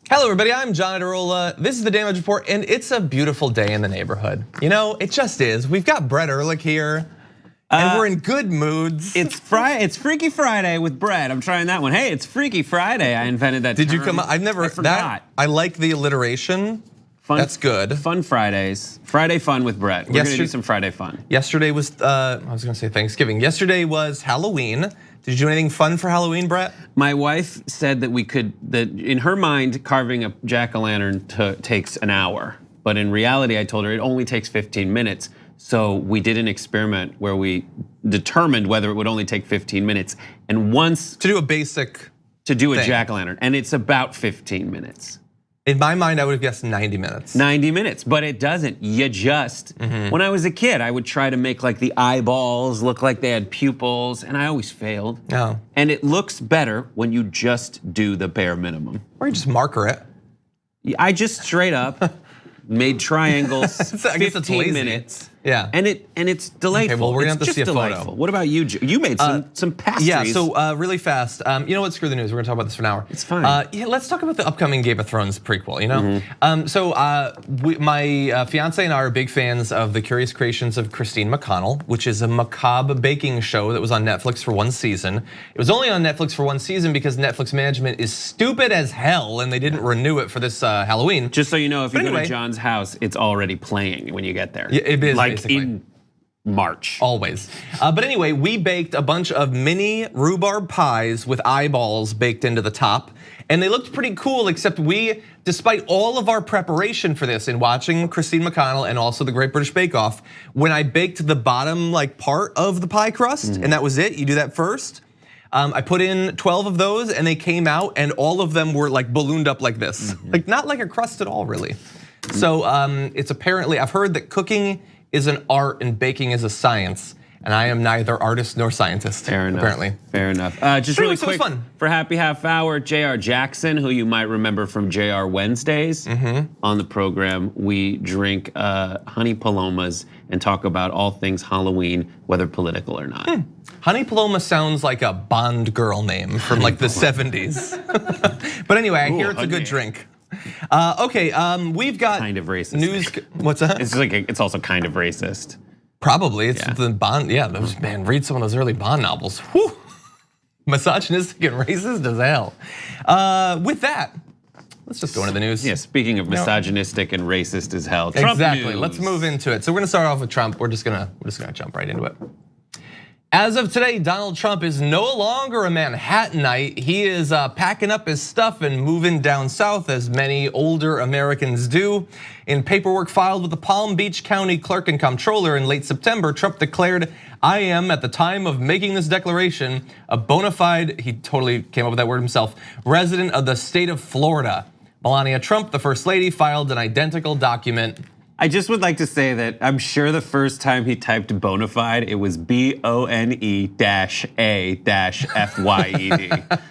Hello everybody, I'm John Adarola. This is the Damage Report, and it's a beautiful day in the neighborhood. You know, it just is. We've got Brett Ehrlich here, and we're in good moods. It's Freaky Friday with Brett. I'm trying that one. Hey, it's Freaky Friday. I invented that term. Did you come up? I've never, I forgot. I like the alliteration. That's good. Fun Fridays. Friday fun with Brett. We're gonna do some Friday fun. Yesterday was, I was gonna say Thanksgiving. Yesterday was Halloween. Did you do anything fun for Halloween, Brett? My wife said that that in her mind, carving a jack-o'-lantern takes an hour. But in reality, I told her it only takes 15 minutes. So we did an experiment where we determined whether it would only take 15 minutes. And once- To do a basic To do a jack-o'-lantern, and it's about 15 minutes. In my mind, I would have guessed 90 minutes. 90 minutes, but it doesn't. You just, when I was a kid, I would try to make like the eyeballs look like they had pupils, and I always failed. Oh. And it looks better when you just do the bare minimum. Or you just marker it. I just straight up made triangles, I guess it's 15 lazy. minutes. Yeah. And it's delightful. Okay, well, we're gonna have to It's see a just photo. delightful. What about you? You made some pastries. Yeah, so really fast. You know what? Screw the news. We're gonna talk about this for an hour. It's fine. Yeah, let's talk about the upcoming Game of Thrones prequel. You know, my fiance and I are big fans of the Curious Creations of Christine McConnell, which is a macabre baking show that was on Netflix for one season. It was only on Netflix for one season because Netflix management is stupid as hell, and they didn't renew it for this Halloween. Just so you know, if you go to John's house, it's already playing when you get there. Yeah, it is like basically. in March. Always. But anyway, we baked a bunch of mini rhubarb pies with eyeballs baked into the top. And they looked pretty cool, except we, despite all of our preparation for this in watching Christine McConnell and also the Great British Bake Off, when I baked the bottom part of the pie crust, and that was it, you do that first. I put in 12 of those and they came out and all of them were like ballooned up like this. Like not like a crust at all, really. So it's apparently, I've heard that cooking is an art and baking is a science. And I am neither artist nor scientist, apparently. Fair enough. Just really quick, fun. For Happy Half Hour, J.R. Jackson, who you might remember from J.R. Wednesdays, on the program, we drink Honey Palomas and talk about all things Halloween, whether political or not. Honey Paloma sounds like a Bond girl name from like the 70s. But anyway, I hear it's a good drink. Okay, we've got kind of racist. News. What's that? It's like it's also kind of racist. Probably, it's the Bond. Yeah, those man, read some of those early Bond novels. Whew. Misogynistic and racist as hell. With that, let's just go into the news. Yeah, speaking of misogynistic and racist as hell. Trump exactly. news. Let's move into it. So we're gonna start off with Trump. We're just gonna jump right into it. As of today, Donald Trump is no longer a Manhattanite. He is packing up his stuff and moving down south, as many older Americans do. In paperwork filed with the Palm Beach County Clerk and Comptroller in late September, Trump declared, "I am, at the time of making this declaration, a bona fide," he totally came up with that word himself, "resident of the state of Florida." Melania Trump, the First Lady, filed an identical document. I just would like to say that I'm sure the first time he typed bona fide, it was BONE-A-FYED.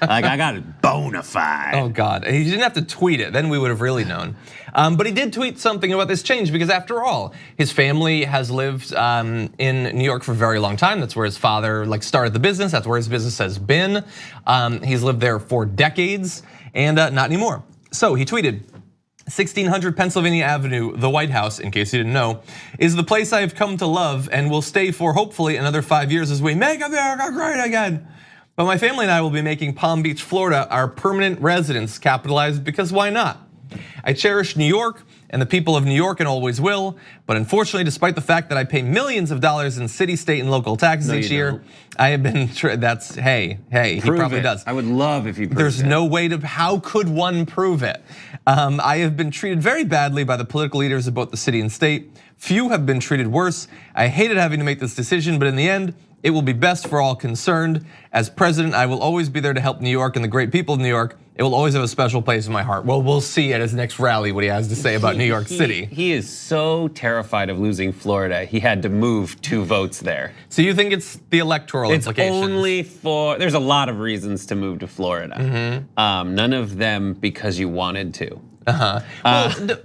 Like, I got it, bona fide. Oh God, he didn't have to tweet it, then we would have really known. But he did tweet something about this change because after all, his family has lived in New York for a very long time. That's where his father started the business, that's where his business has been. He's lived there for decades and not anymore. So he tweeted, 1600 Pennsylvania Avenue, the White House, in case you didn't know, is the place I have come to love and will stay for hopefully another 5 years as we make America great again. But my family and I will be making Palm Beach, Florida our permanent residence, capitalized because why not? I cherish New York and the people of New York and always will, but unfortunately, despite the fact that I pay millions of dollars in city, state, and local taxes each year, I have been, that's, hey, he probably does. I would love if he proved There's no way to, how could one prove it? I have been treated very badly by the political leaders of both the city and state. Few have been treated worse. I hated having to make this decision, but in the end, it will be best for all concerned. As president, I will always be there to help New York and the great people of New York. it will always have a special place in my heart. Well, we'll see at his next rally what he has to say about New York City. He is so terrified of losing Florida, he had to move 2 votes there. So you think it's the electoral implications? It's only there's a lot of reasons to move to Florida. None of them because you wanted to. Well,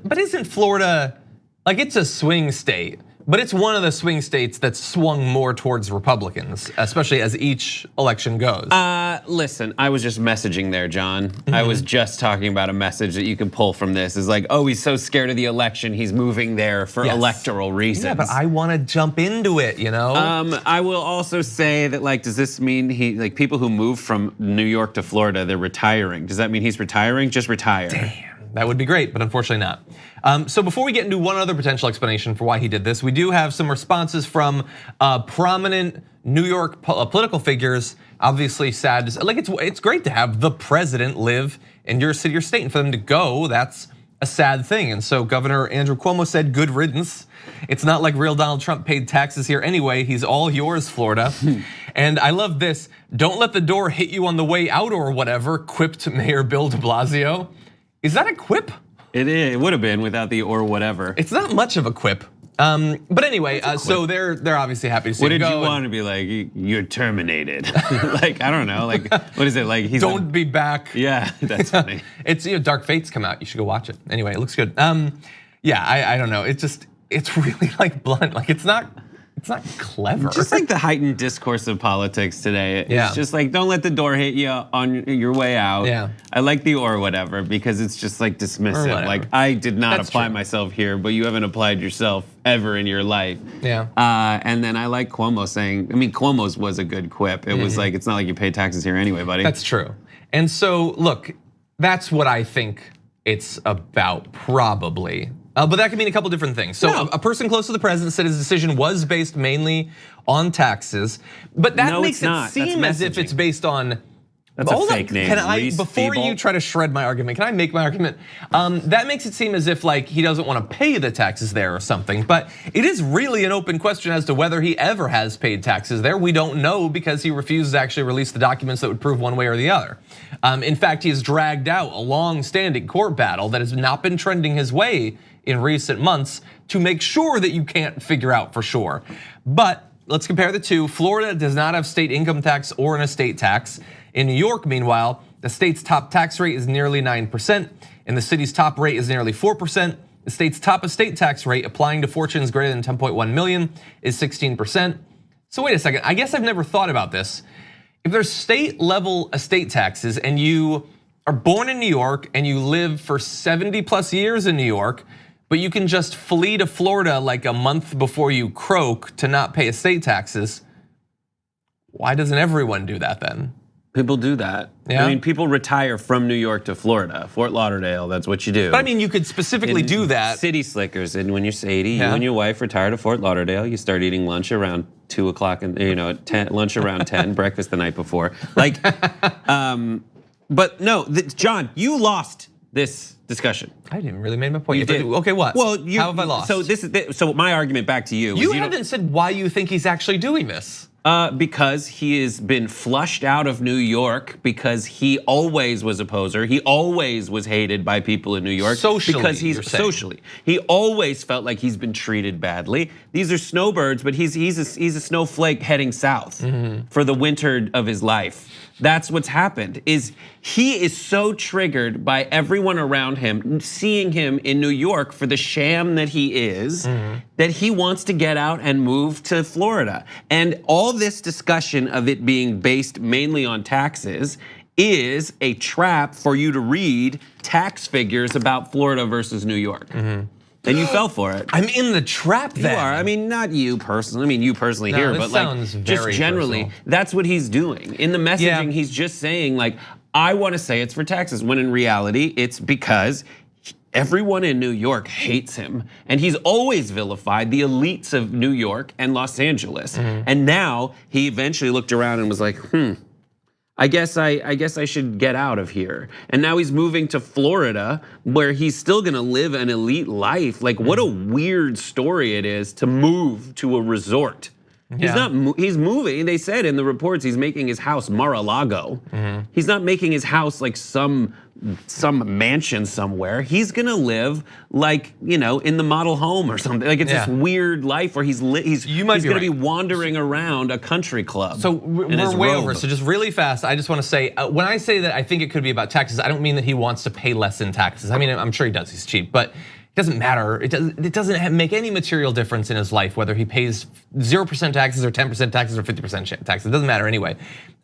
but isn't Florida, like it's a swing state, but it's one of the swing states that's swung more towards Republicans, especially as each election goes. Listen, I was just messaging there, John. I was just talking about a message that you can pull from this. Is like, oh, he's so scared of the election, he's moving there for electoral reasons. Yeah, but I want to jump into it, you know? I will also say that, like, does this mean like people who move from New York to Florida, they're retiring? Does that mean he's retiring? Just retire. Damn. That would be great, but unfortunately not. So before we get into one other potential explanation for why he did this, we do have some responses from prominent New York political figures. Obviously sad, like it's great to have the president live in your city or state, and for them to go, that's a sad thing. And so Governor Andrew Cuomo said, good riddance. It's not like real Donald Trump paid taxes here anyway. He's all yours, Florida. And I love this. Don't let the door hit you on the way out or whatever, quipped Mayor Bill de Blasio. Is that a quip? It would have been without the or whatever. It's not much of a quip. But anyway, so they're obviously happy to see him go. What did you want to be like? You're terminated. Like, I don't know. Like, what is it like? He's don't be back. Yeah, that's funny. It's Dark Fate's come out. You should go watch it. Anyway, it looks good. Yeah, I don't know. It's really like blunt. Like it's not clever. Just like the heightened discourse of politics today. Yeah. It's just like, don't let the door hit you on your way out. Yeah. I like the or whatever because it's just like dismissive. Like I did not apply myself here, but you haven't applied yourself ever in your life. Yeah. And then I like Cuomo saying, I mean, Cuomo's was a good quip. It was like, it's not like you pay taxes here anyway, buddy. That's true. And so look, that's what I think it's about probably. But that can mean a couple different things. So a person close to the president said his decision was based mainly on taxes, but that makes it seem as if it's based on. That's a fake name. Can I, before you try to shred my argument, can I make my argument? That makes it seem as if like he doesn't want to pay the taxes there or something, but it is really an open question as to whether he ever has paid taxes there. We don't know because he refuses to actually release the documents that would prove one way or the other. In fact, he has dragged out a long-standing court battle that has not been trending his way in recent months to make sure that you can't figure out for sure. But let's compare the two. Florida does not have state income tax or an estate tax. In New York, meanwhile, the state's top tax rate is nearly 9%, and the city's top rate is nearly 4%. The state's top estate tax rate applying to fortunes greater than 10.1 million is 16%. So wait a second, I guess I've never thought about this. If there's state level estate taxes and you are born in New York and you live for 70 plus years in New York, but you can just flee to Florida like a month before you croak to not pay estate taxes, why doesn't everyone do that then? People do that. Yeah. I mean, people retire from New York to Florida, Fort Lauderdale, that's what you do. But I mean, you could specifically do that. City slickers, and when you're 80, you and your wife retire to Fort Lauderdale, you start eating lunch around 2 o'clock, and lunch around 10, breakfast the night before. Like, but no, John, you lost this discussion. I didn't really make my point. You did. Okay, what? Well, how have I lost? So my argument back to you. You haven't said why you think he's actually doing this. Because he has been flushed out of New York because he always was a poser. He always was hated by people in New York. Socially, because socially. He always felt like he's been treated badly. These are snowbirds, but he's a snowflake heading south for the winter of his life. That's what's happened. He is so triggered by everyone around him seeing him in New York for the sham that he is, that he wants to get out and move to Florida. And all this discussion of it being based mainly on taxes is a trap for you to read tax figures about Florida versus New York. And you fell for it. I'm in the trap then. You are. I mean, not you personally. I mean, you personally here, but like just generally, personal. That's what he's doing. In the messaging, he's just saying like, I want to say it's for taxes, when in reality, it's because everyone in New York hates him. And he's always vilified the elites of New York and Los Angeles. And now he eventually looked around and was like, I guess I should get out of here. And now he's moving to Florida where he's still gonna live an elite life. Like what a weird story it is to move to a resort. He's not. He's moving. They said in the reports he's making his house Mar-a-Lago. He's not making his house like some mansion somewhere. He's gonna live like in the model home or something. Like it's this weird life where he's gonna be wandering around a country club. So we're way over. So just really fast, I just want to say when I say that I think it could be about taxes, I don't mean that he wants to pay less in taxes. I mean I'm sure he does. He's cheap, but. It doesn't matter. It doesn't make any material difference in his life whether he pays 0% taxes or 10% taxes or 50% taxes. It doesn't matter anyway.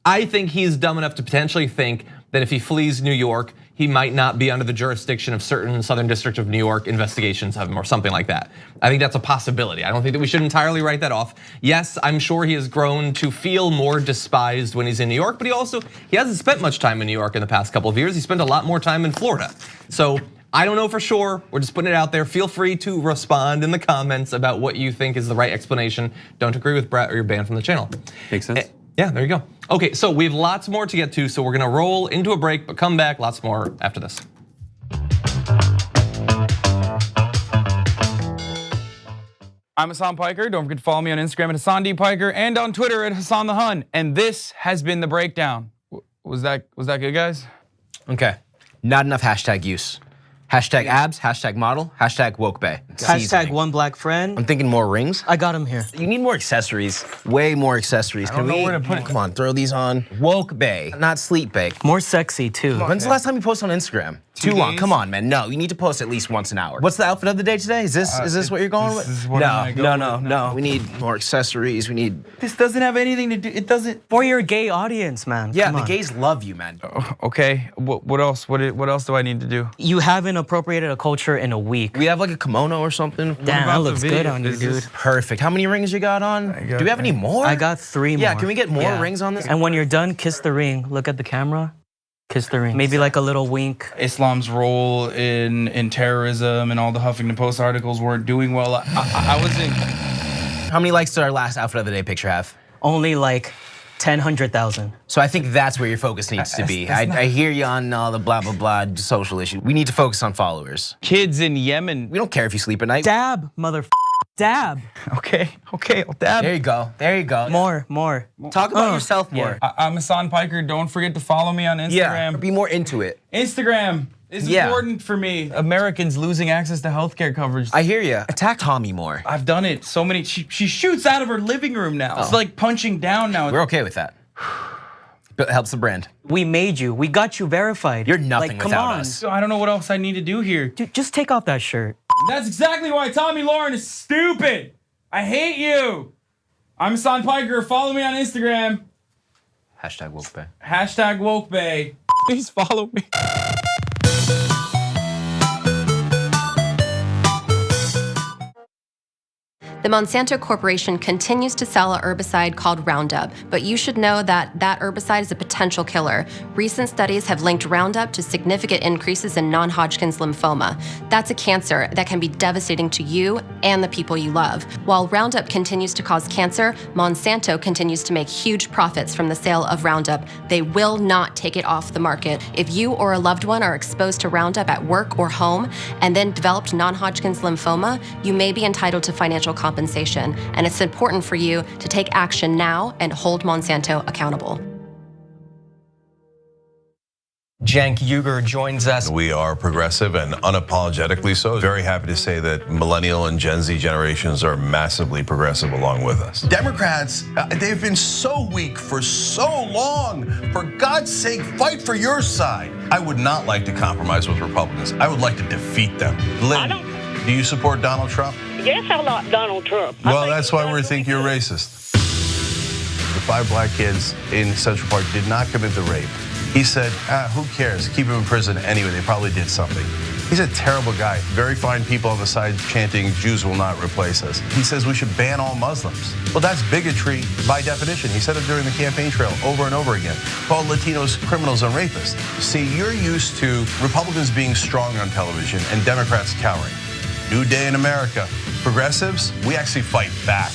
I think he's dumb enough to potentially think that if he flees New York, he might not be under the jurisdiction of certain Southern District of New York investigations of him or something like that. I think that's a possibility. I don't think that we should entirely write that off. Yes, I'm sure he has grown to feel more despised when he's in New York, but he hasn't spent much time in New York in the past couple of years. He spent a lot more time in Florida. So I don't know for sure, we're just putting it out there. Feel free to respond in the comments about what you think is the right explanation. Don't agree with Brett or you're banned from the channel. Makes sense. Yeah, there you go. Okay, so we have lots more to get to, so we're gonna roll into a break, but come back, lots more after this. I'm Hassan Piker. Don't forget to follow me on Instagram at Hassan D. Piker and on Twitter at Hassan the Hun. And this has been The Breakdown. Was that good, guys? Okay, not enough hashtag use. Hashtag abs, hashtag model, hashtag woke bae. Hashtag one black friend. I'm thinking more rings. I got him here. You need more accessories, way more accessories. I don't know where to put it. Come on, throw these on. Woke bae, not sleep bae. More sexy too. When's the last time you posted on Instagram? Too long. Come on, man. No, you need to post at least once an hour. What's the outfit of the day today? Is this what you're going with? This is what I'm gonna go with. No. We need more accessories. We need. This doesn't have anything to do. It doesn't. For your gay audience, man. Yeah, Come the on. gays love you, man. Okay. What else? What else do I need to do? You haven't appropriated a culture in a week. We have like a kimono or something. Damn, that about the looks video? good on you, Is this- dude. Perfect. How many rings you got on? Do we have any more? I got 3 more. Yeah, can we get more rings on this? And when you're done, kiss the ring. Look at the camera. Kiss the ring. Maybe like a little wink. Islam's role in terrorism and all the Huffington Post articles weren't doing well. I wasn't. How many likes did our last outfit of the day picture have? Only like 100,000. So I think that's where your focus needs to be. I hear you on all the blah, blah, blah social issue. We need to focus on followers. Kids in Yemen. We don't care if you sleep at night. Dab, dab. Okay, I'll dab. There you go. More. Talk about yourself more. I'm Hassan Piker. Don't forget to follow me on Instagram. Yeah, be more into it. Instagram is important for me. Americans losing access to healthcare coverage. I hear you. Attack Tommy more. I've done it so many. She shoots out of her living room now. It's like punching down now. We're okay with that. But it helps the brand. We made you. We got you verified. You're nothing like, come without on. us. So I don't know what else I need to do here. Dude, just take off that shirt. That's exactly why Tommy Lauren is stupid. I hate you. I'm Hassan Piker. Follow me on Instagram. Hashtag woke bae. Hashtag woke bae. Please follow me. The Monsanto Corporation continues to sell a herbicide called Roundup, but you should know that that herbicide is a potential killer. Recent studies have linked Roundup to significant increases in non-Hodgkin's lymphoma. That's a cancer that can be devastating to you and the people you love. While Roundup continues to cause cancer, Monsanto continues to make huge profits from the sale of Roundup. They will not take it off the market. If you or a loved one are exposed to Roundup at work or home and then developed non-Hodgkin's lymphoma, you may be entitled to financial compensation, and it's important for you to take action now and hold Monsanto accountable. Cenk Uygur joins us. We are progressive and unapologetically so. Very happy to say that millennial and Gen Z generations are massively progressive along with us. Democrats, they've been so weak for so long. For God's sake, fight for your side. I would not like to compromise with Republicans. I would like to defeat them. Lynn, do you support Donald Trump? Yes, I like Donald Trump. Well, that's why we think you're racist. The 5 black kids in Central Park did not commit the rape. He said, who cares? Keep him in prison anyway. They probably did something. He's a terrible guy. Very fine people on the side chanting, Jews will not replace us. He says we should ban all Muslims. Well, that's bigotry by definition. He said it during the campaign trail over and over again. Called Latinos criminals and rapists. See, you're used to Republicans being strong on television and Democrats cowering. New day in America. Progressives, we actually fight back.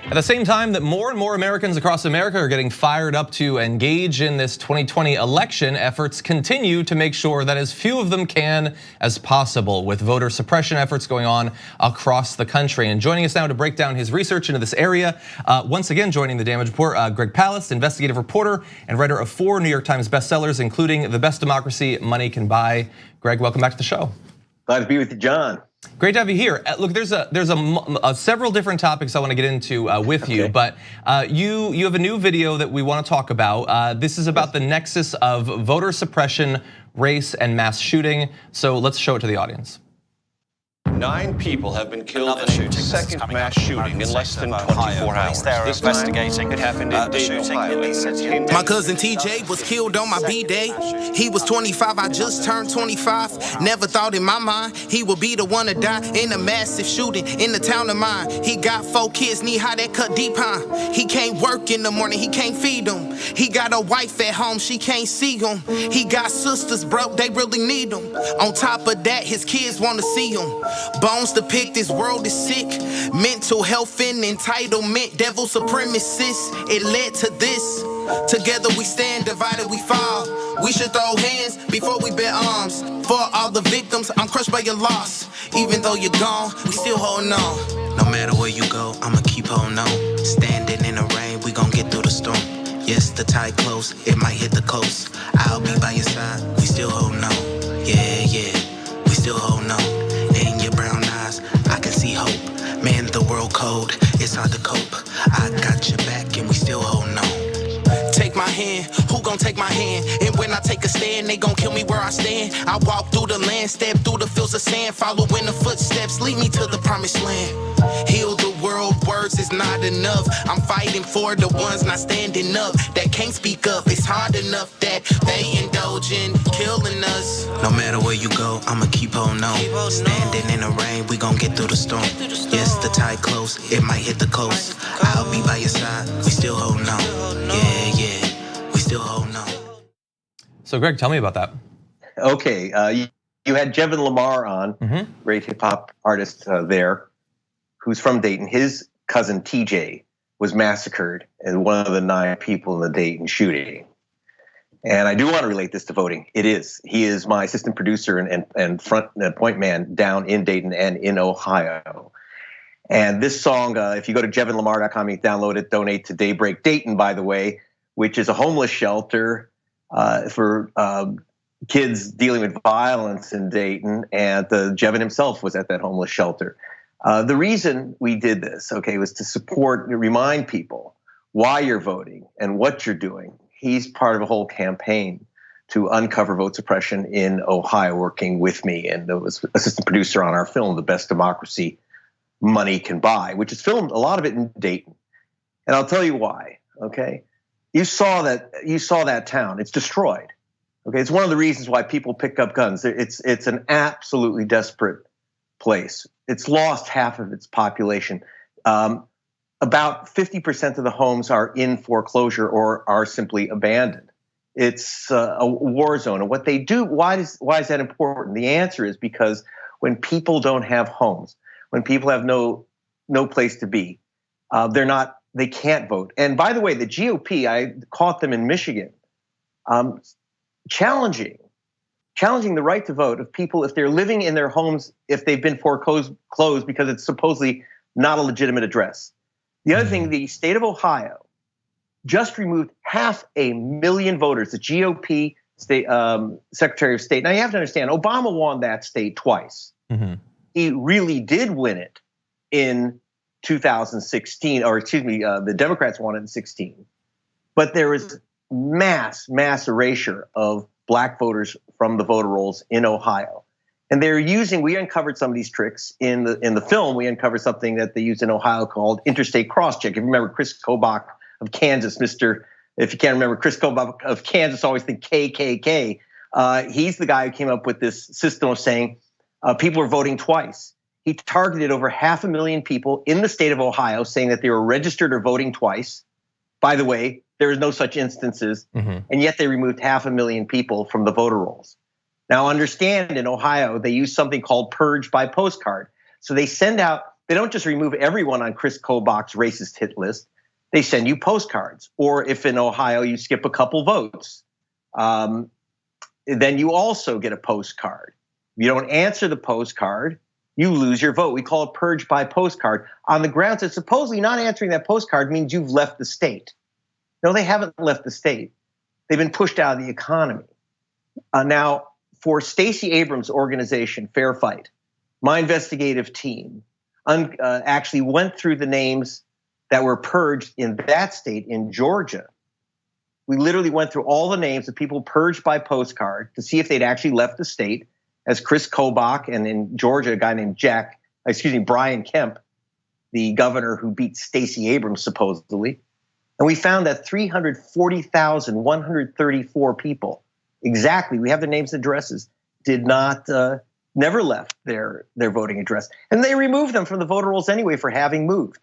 At the same time that more and more Americans across America are getting fired up to engage in this 2020 election, efforts continue to make sure that as few of them can as possible, with voter suppression efforts going on across the country. And joining us now to break down his research into this area, once again joining the Damage Report, Greg Palast, investigative reporter and writer of 4 New York Times bestsellers, including The Best Democracy Money Can Buy. Greg, welcome back to the show. Glad to be with you, John. Great to have you here. Look, there's several different topics I want to get into with you, but you have a new video that we want to talk about. This is about the nexus of voter suppression, race, and mass shooting. So let's show it to the audience. 9 people have been killed in a second mass shooting in less than 24 hours. This investigating. It happened in Dayton, Ohio. My cousin TJ was killed on my B-day. He was 25, I just turned 25. Never thought in my mind he would be the one to die in a massive shooting in the town of mine. He got 4 kids, knee high, that cut deep, huh? He can't work in the morning, he can't feed them. He got a wife at home, she can't see him. He got sisters broke, they really need him. On top of that, his kids want to see him. Bones depict this world is sick. Mental health and entitlement, devil supremacists. It led to this. Together we stand, divided we fall. We should throw hands before we bear arms. For all the victims, I'm crushed by your loss. Even though you're gone, we still holding on. No matter where you go, I'ma keep holding on. Standing in the rain, we gon' get through the storm. Yes, the tide close, it might hit the coast. I'll be by your side, we still holding on. Yeah, yeah, we still holding on. In your brown eyes, I can see hope. Man, the world cold, it's hard to cope. I got your back and we still holding on. Take my hand, who gon' take my hand? And when I take a stand, they gon' kill me where I stand. I walk through the land, step through the fields of sand, following the footsteps, lead me to the promised land. Heal the world, words is not enough. I'm fighting for the ones not standing up, that can't speak up. It's hard enough that they indulge in killing us. No matter where you go, I'ma keep holding on. Standing in the rain, we gon' get through the storm. Yes, the tide close, it might hit the coast. I'll be by your side, we still holding on. Yeah, yeah, we still holding on. So Greg, tell me about that. Okay, you had Jevin Lamar on, great hip hop artist there, who's from Dayton. His cousin TJ was massacred as one of the 9 people in the Dayton shooting. And I do want to relate this to voting. It is. He is my assistant producer and front point man down in Dayton and in Ohio. And this song, if you go to JevinLamar.com, you can download it, donate to Daybreak Dayton, by the way, which is a homeless shelter for kids dealing with violence in Dayton. And Jevin himself was at that homeless shelter. The reason we did this, okay, was to support, remind people why you're voting and what you're doing. He's part of a whole campaign to uncover vote suppression in Ohio, working with me, and was assistant producer on our film, The Best Democracy Money Can Buy, which is filmed, a lot of it in Dayton. And I'll tell you why, okay? You saw that town, it's destroyed. Okay, it's one of the reasons why people pick up guns. It's an absolutely desperate place. It's lost half of its population. About 50% of the homes are in foreclosure or are simply abandoned. It's a war zone. And what they do, why is that important? The answer is because when people don't have homes, when people have no place to be, they can't vote. And by the way, the GOP, I caught them in Michigan, challenging the right to vote of people if they're living in their homes, if they've been foreclosed because it's supposedly not a legitimate address. The other thing, the state of Ohio just removed 500,000 voters, the GOP state Secretary of State. Now you have to understand, Obama won that state twice. He really did win it in 2016, or excuse me, the Democrats won it in 16. But there was mass erasure of black voters from the voter rolls in Ohio. And we uncovered some of these tricks in the film. We uncovered something that they used in Ohio called interstate cross-check. If you remember Chris Kobach of Kansas, if you can't remember Chris Kobach of Kansas, always think KKK. He's the guy who came up with this system of saying people are voting twice. He targeted over 500,000 people in the state of Ohio, saying that they were registered or voting twice. By the way, there is no such instances, and yet they removed 500,000 people from the voter rolls. Now understand, in Ohio, they use something called purge by postcard. So they send out they don't just remove everyone on Chris Kobach's racist hit list. They send you postcards. Or if in Ohio you skip a couple votes, then you also get a postcard. If you don't answer the postcard, you lose your vote. We call it purge by postcard on the grounds that supposedly not answering that postcard means you've left the state. No, they haven't left the state. They've been pushed out of the economy. Now, for Stacey Abrams' organization, Fair Fight, my investigative team actually went through the names that were purged in that state, in Georgia. We literally went through all the names of people purged by postcard to see if they'd actually left the state, as Chris Kobach, and in Georgia, a guy named Brian Kemp, the governor who beat Stacey Abrams supposedly. And we found that 340,134 people, exactly, we have the names and addresses, did not, never left their voting address. And they removed them from the voter rolls anyway for having moved.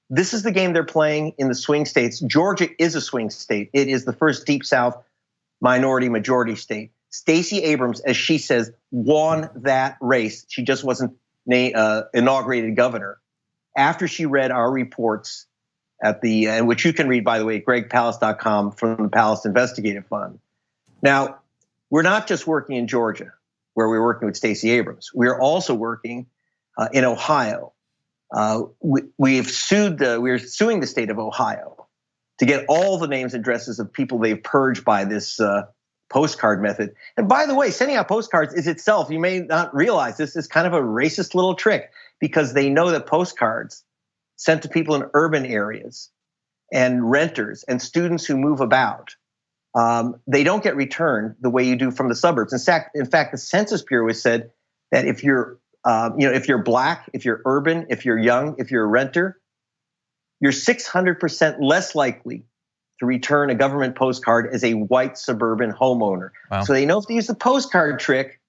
This is the game they're playing in the swing states. Georgia is a swing state. It is the first Deep South minority majority state. Stacey Abrams, as she says, won that race. She just wasn't inaugurated governor. After she read our reports and which you can read, by the way, at gregpalast.com from the Palace Investigative Fund. Now, we're not just working in Georgia, where we're working with Stacey Abrams. We're also working in Ohio. We're suing the state of Ohio to get all the names and addresses of people they've purged by this postcard method. And by the way, sending out postcards is itself, you may not realize this is kind of a racist little trick, because they know that postcards sent to people in urban areas and renters and students who move about, they don't get returned the way you do from the suburbs. In fact, the Census Bureau has said that if you're black, if you're urban, if you're young, if you're a renter, you're 600% less likely to return a government postcard as a white suburban homeowner. Wow. So they know if they use the postcard trick,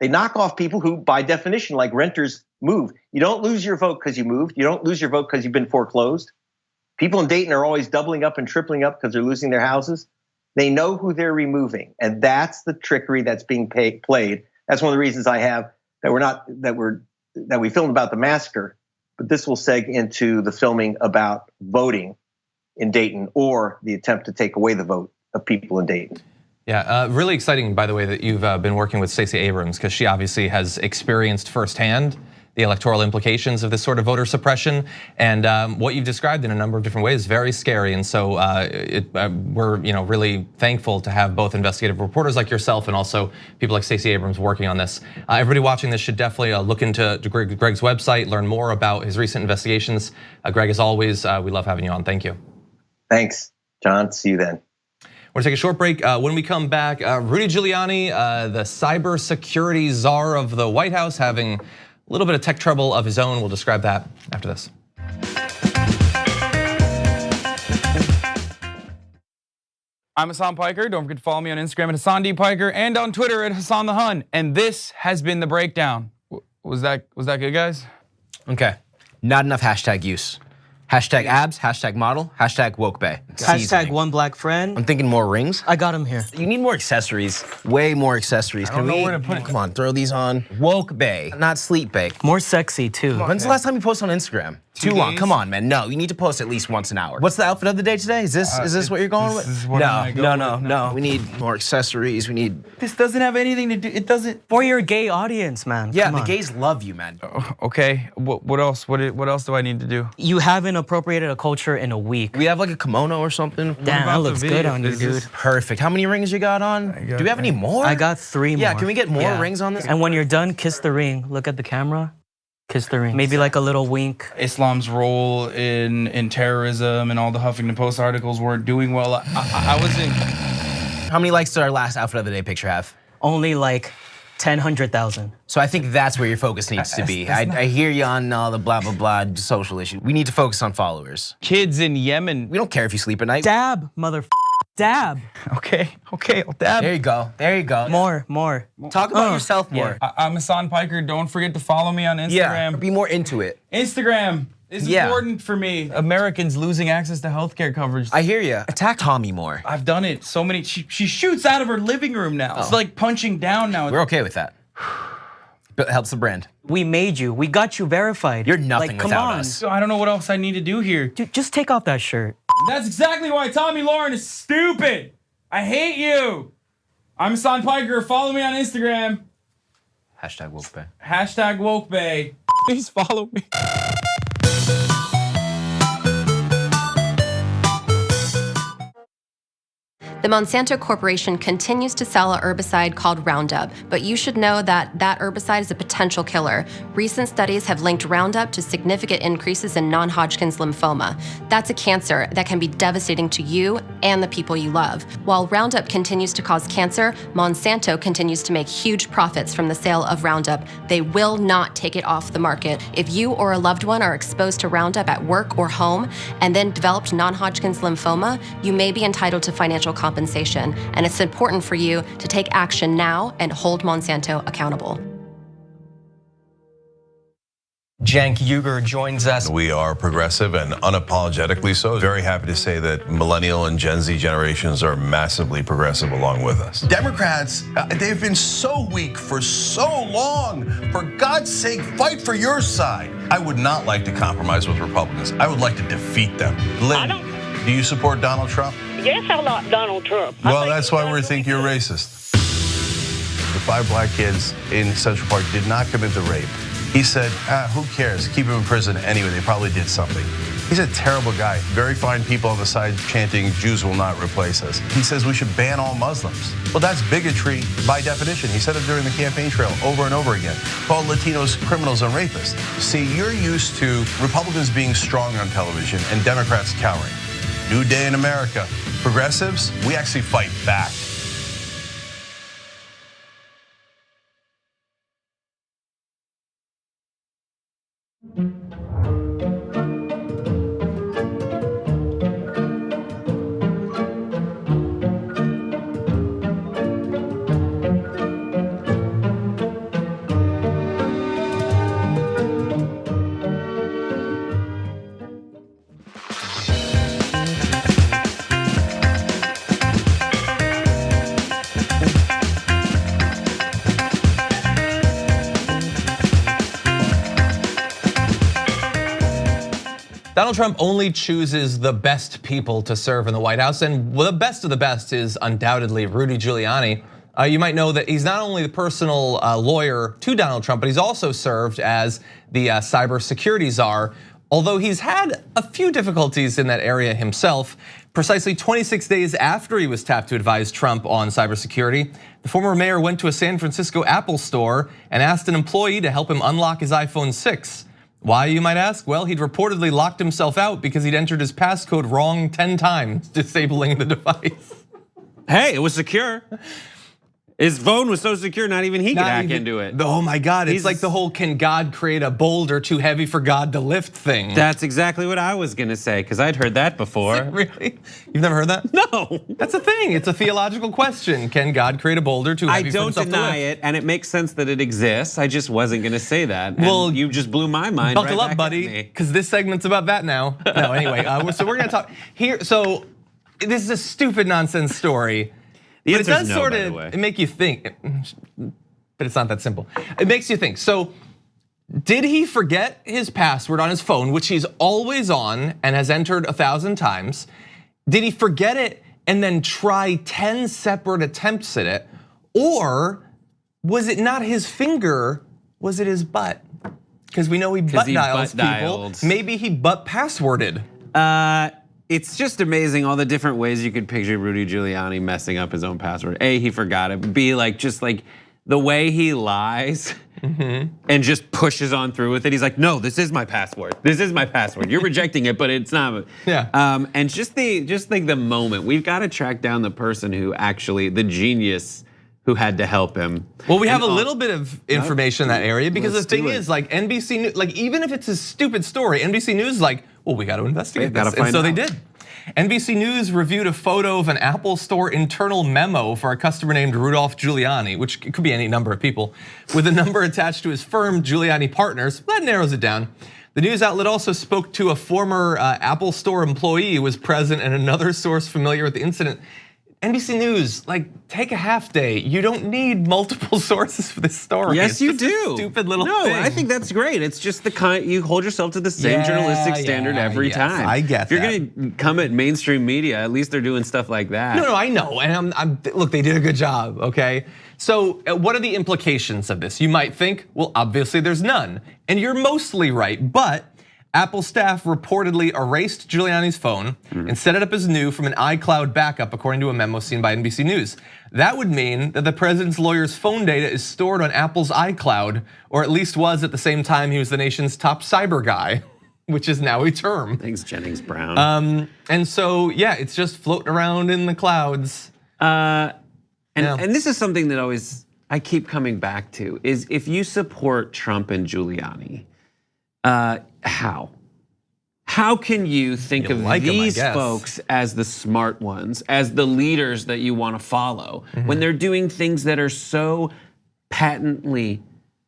they knock off people who, by definition, like renters, move. You don't lose your vote because you moved. You don't lose your vote because you've been foreclosed. People in Dayton are always doubling up and tripling up because they're losing their houses. They know who they're removing, and that's the trickery that's being played. That's one of the reasons I have that we filmed about the massacre, but this will seg into the filming about voting in Dayton, or the attempt to take away the vote of people in Dayton. Yeah, really exciting, by the way, that you've been working with Stacey Abrams, because she obviously has experienced firsthand the electoral implications of this sort of voter suppression. And what you've described in a number of different ways is very scary. And so we're really thankful to have both investigative reporters like yourself and also people like Stacey Abrams working on this. Everybody watching this should definitely look into Greg's website, learn more about his recent investigations. Greg, as always, we love having you on. Thank you. Thanks, John. See you then. We're gonna take a short break. When we come back, Rudy Giuliani, the cybersecurity czar of the White House, having a little bit of tech trouble of his own. We'll describe that after this. I'm Hassan Piker. Don't forget to follow me on Instagram at HassanDPiker and on Twitter at Hassan the Hun. And this has been the breakdown. Was that good, guys? Okay. Not enough hashtag use. Hashtag abs, hashtag model, hashtag woke bay. Hashtag one black friend. I'm thinking more rings. I got him here. You need more accessories, way more accessories. I don't know where to put it. Come on, throw these on. Woke bay, not sleep bay. More sexy too. When's the last time you posted on Instagram? Too long. Come on, man. No, you need to post at least once an hour. What's the outfit of the day today? Is this what you're going with? No. We need more accessories. We need. This doesn't have anything to do. It doesn't. For your gay audience, man. Yeah, the gays love you, man. Okay. What else? What else do I need to do? You haven't appropriated a culture in a week. We have like a kimono or something. Damn, that looks good on you, dude. Perfect. How many rings you got on? Do we have any more? I got 3 more. Yeah, can we get more rings on this? And when you're done, kiss the ring. Look at the camera. Kiss the ring. Maybe like a little wink. Islam's role in terrorism and all the Huffington Post articles weren't doing well. I wasn't. How many likes did our last outfit of the day picture have? Only like 100,000. So I think that's where your focus needs to be. I hear you on all the blah, blah, blah social issues. We need to focus on followers. Kids in Yemen. We don't care if you sleep at night. Dab, dab. Okay, I'll dab. There you go. More. Talk about yourself more. I'm Hassan Piker. Don't forget to follow me on Instagram. Yeah, be more into it. Instagram is important for me. Americans losing access to healthcare coverage. I hear you. Attack Tommy more. I've done it so many. She shoots out of her living room now. It's like punching down now. We're okay with that. But it helps the brand. We made you. We got you verified. You're nothing like, come without on. us. I don't know what else I need to do here. Dude, just take off that shirt. That's exactly why Tommy Lauren is stupid. I hate you. I'm Hassan Piker. Follow me on Instagram. #WokeBay. #WokeBay. Please follow me. The Monsanto Corporation continues to sell a herbicide called Roundup, but you should know that that herbicide is a potential killer. Recent studies have linked Roundup to significant increases in non-Hodgkin's lymphoma. That's a cancer that can be devastating to you and the people you love. While Roundup continues to cause cancer, Monsanto continues to make huge profits from the sale of Roundup. They will not take it off the market. If you or a loved one are exposed to Roundup at work or home and then developed non-Hodgkin's lymphoma, you may be entitled to financial compensation, and it's important for you to take action now and hold Monsanto accountable. Cenk Uygur joins us. We are progressive and unapologetically so. Very happy to say that millennial and Gen Z generations are massively progressive along with us. Democrats, they've been so weak for so long. For God's sake, fight for your side. I would not like to compromise with Republicans. I would like to defeat them. Lynn, do you support Donald Trump? Yes, I like Donald Trump. Well, that's why we think you're racist. The 5 black kids in Central Park did not commit the rape. He said, who cares? Keep them in prison anyway. They probably did something. He's a terrible guy. Very fine people on the side chanting, Jews will not replace us. He says we should ban all Muslims. Well, that's bigotry by definition. He said it during the campaign trail over and over again. Called Latinos criminals and rapists. See, you're used to Republicans being strong on television and Democrats cowering. New day in America. Progressives, we actually fight back. Donald Trump only chooses the best people to serve in the White House, and the best of the best is undoubtedly Rudy Giuliani. You might know that he's not only the personal lawyer to Donald Trump, but he's also served as the cybersecurity czar. Although he's had a few difficulties in that area himself, precisely 26 days after he was tapped to advise Trump on cybersecurity, the former mayor went to a San Francisco Apple store and asked an employee to help him unlock his iPhone 6. Why, you might ask? Well, he'd reportedly locked himself out because he'd entered his passcode wrong 10 times, disabling the device. Hey, it was secure. His phone was so secure, not even he could hack into it. Oh my God, it's like the whole can God create a boulder too heavy for God to lift thing. That's exactly what I was gonna say, because I'd heard that before. Really? You've never heard that? No. That's a thing, it's a theological question. Can God create a boulder too heavy for himself to lift? I don't deny it, and it makes sense that it exists. I just wasn't gonna say that. Well, you just blew my mind. Buckle right up, buddy, because this segment's about that now. No, anyway, so we're gonna talk here. So this is a stupid nonsense story. But it does sort of make you think, but it's not that simple. It makes you think. So did he forget his password on his phone, which he's always on and has entered 1,000 times? Did he forget it and then try 10 separate attempts at it? Or was it not his finger, was it his butt? Because we know he butt dials people. Maybe he butt passworded. It's just amazing all the different ways you could picture Rudy Giuliani messing up his own password. A, he forgot it. B, just the way he lies and just pushes on through with it. He's like, no, this is my password. This is my password. You're rejecting it, but it's not. Yeah. And just the moment, we've got to track down the person who actually, the genius who had to help him. Well, we have a little bit of information in that area because the thing is, NBC News, even if it's a stupid story, NBC News is like, well, we got to investigate this, and so they did. NBC News reviewed a photo of an Apple Store internal memo for a customer named Rudolph Giuliani, which could be any number of people, with a number attached to his firm, Giuliani Partners. That narrows it down. The news outlet also spoke to a former Apple Store employee who was present and another source familiar with the incident. NBC News, like, take a half day. You don't need multiple sources for this story. Yes, you do. Stupid little no, thing. I think that's great. It's just the kind, you hold yourself to the same journalistic standard every time. I get if you're gonna come at mainstream media, at least they're doing stuff like that. No, I know, and look, they did a good job, okay? So what are the implications of this? You might think, well, obviously there's none, and you're mostly right, but Apple staff reportedly erased Giuliani's phone and set it up as new from an iCloud backup, according to a memo seen by NBC News. That would mean that the president's lawyer's phone data is stored on Apple's iCloud, or at least was at the same time he was the nation's top cyber guy, which is now a term. Thanks, Jennings Brown. And so, yeah, it's just floating around in the clouds. And this is something that I keep coming back to, is if you support Trump and Giuliani, how? How can you think of these folks as the smart ones, as the leaders that you want to follow, when they're doing things that are so patently,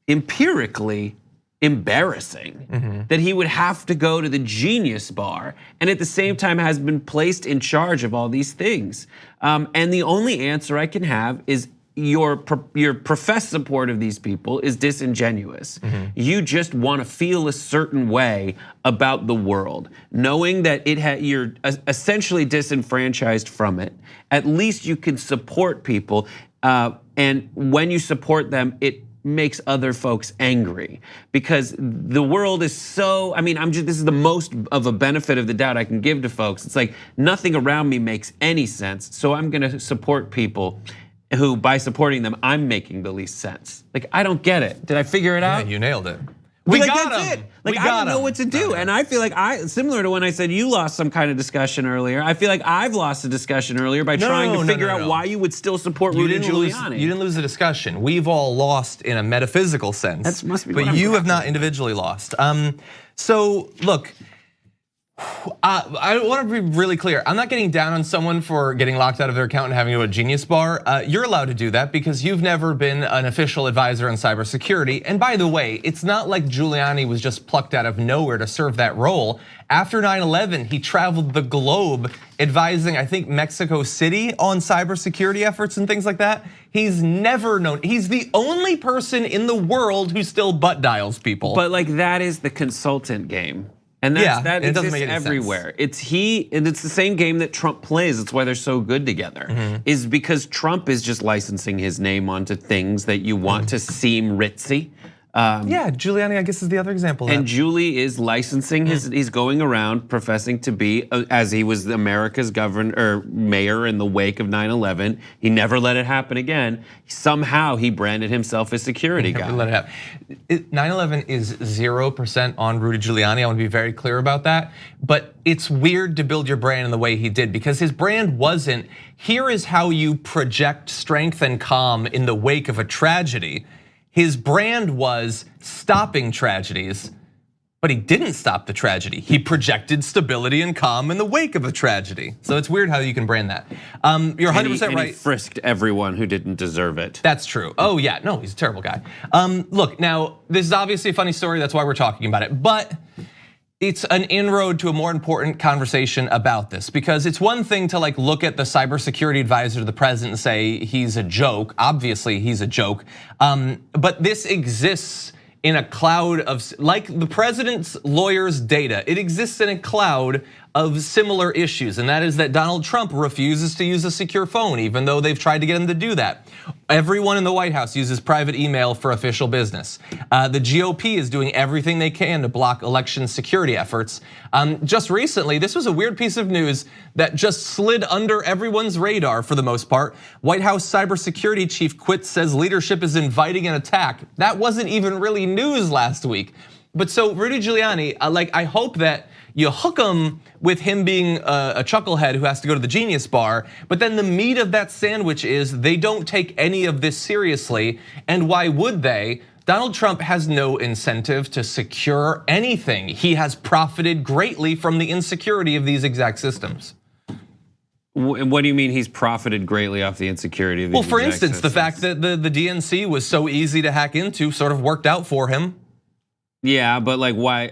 empirically embarrassing that he would have to go to the genius bar, and at the same time has been placed in charge of all these things? And the only answer I can have is your professed support of these people is disingenuous. You just want to feel a certain way about the world, knowing that you're essentially disenfranchised from it. At least you can support people, and when you support them, it makes other folks angry, because the world is so, this is the most of a benefit of the doubt I can give to folks. It's like nothing around me makes any sense, so I'm gonna support people who, by supporting them, I'm making the least sense. Like, I don't get it. Did I figure it out? Yeah, you nailed it. We got him. Like, I don't know what to do. And I feel like similar to when I said you lost some kind of discussion earlier, I feel like I've lost a discussion earlier by trying to figure out why you would still support Rudy Giuliani. You didn't lose the discussion. We've all lost in a metaphysical sense. That must be. But you have not individually lost. So look, I want to be really clear. I'm not getting down on someone for getting locked out of their account and having to go to a genius bar. You're allowed to do that because you've never been an official advisor on cybersecurity. And by the way, it's not like Giuliani was just plucked out of nowhere to serve that role. After 9/11, he traveled the globe advising, I think, Mexico City on cybersecurity efforts and things like that. He's never known. He's the only person in the world who still butt dials people. But like, that is the consultant game. And that exists everywhere. It's the same game that Trump plays. It's why they're so good together. Is because Trump is just licensing his name onto things that you want to seem ritzy. Yeah, Giuliani, I guess, is the other example of that. And Giuliani is licensing he's going around professing to be, as he was America's mayor in the wake of 9/11. He never let it happen again. Somehow he branded himself as security guy. Never let it happen. 9/11 is 0% on Rudy Giuliani. I want to be very clear about that. But it's weird to build your brand in the way he did, because his brand wasn't, here is how you project strength and calm in the wake of a tragedy. His brand was stopping tragedies, but he didn't stop the tragedy. He projected stability and calm in the wake of a tragedy. So it's weird how you can brand that. You're 100% right. He frisked everyone who didn't deserve it. That's true. Oh yeah, no, he's a terrible guy. Look, now this is obviously a funny story. That's why we're talking about it, but it's an inroad to a more important conversation about this, because it's one thing to like look at the cybersecurity advisor to the president and say he's a joke. Obviously, he's a joke. But this exists in a cloud of, like the president's lawyer's data, it exists in a cloud of similar issues, and that is that Donald Trump refuses to use a secure phone, even though they've tried to get him to do that. Everyone in the White House uses private email for official business. The GOP is doing everything they can to block election security efforts. Just recently, this was a weird piece of news that just slid under everyone's radar for the most part. White House cybersecurity chief quits, says leadership is inviting an attack. That wasn't even really news last week. But so Rudy Giuliani, I hope that you hook him with him being a chucklehead who has to go to the genius bar, but then the meat of that sandwich is they don't take any of this seriously, and why would they? Donald Trump has no incentive to secure anything. He has profited greatly from the insecurity of these exact systems. What do you mean he's profited greatly off the insecurity of these exact systems? Well, for instance, the fact that the DNC was so easy to hack into sort of worked out for him. Yeah, but like why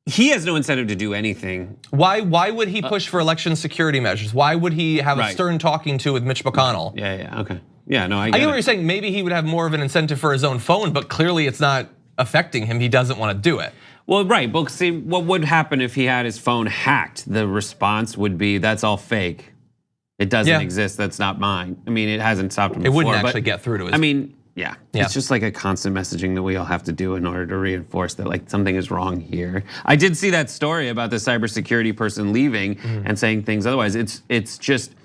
He has no incentive to do anything. Why would he push for election security measures? Why would he have a stern talking to with Mitch McConnell? Yeah, okay. Yeah, no, I get it. what you're saying. Maybe he would have more of an incentive for his own phone, but clearly it's not affecting him. He doesn't want to do it. Well, right, but see, what would happen if he had his phone hacked? The response would be, that's all fake. It doesn't exist, that's not mine. I mean, it hasn't stopped him before. It wouldn't actually get through to his. I mean, yeah, it's just like a constant messaging that we all have to do in order to reinforce that like something is wrong here. I did see that story about the cybersecurity person leaving and saying things otherwise. It's just,